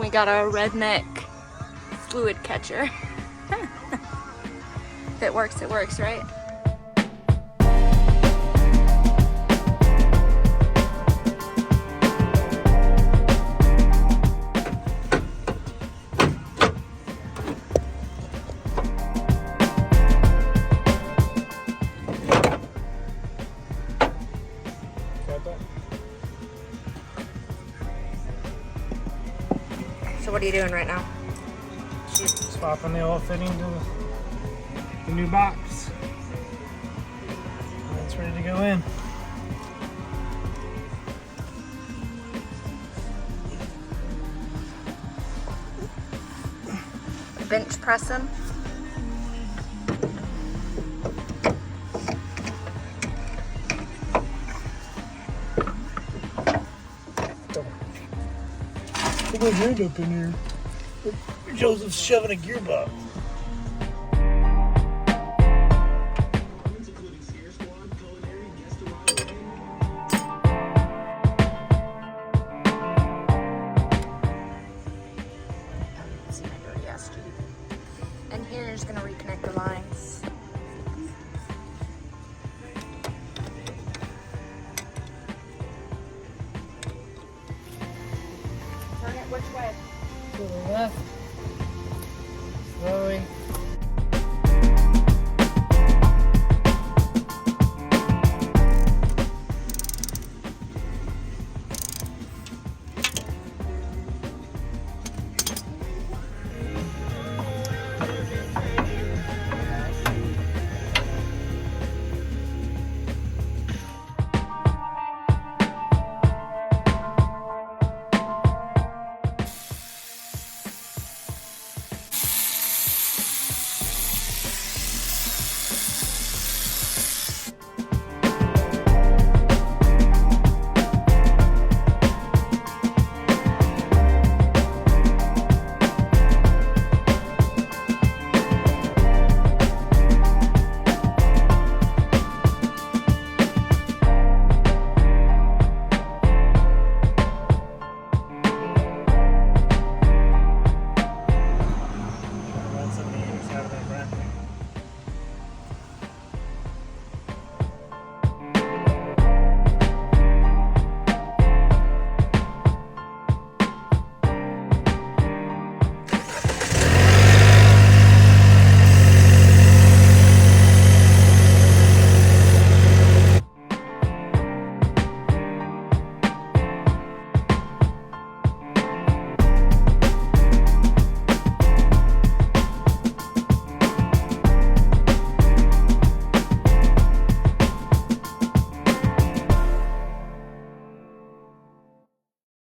we got our redneck fluid catcher. If it works, right? So what are you doing right now? Swapping the oil fitting to the new box. And it's ready to go in. Bench pressing. Put my hand up in here. Joseph's shoving a gearbox. And here you're just going to reconnect the lines. Turn it which way? To the left.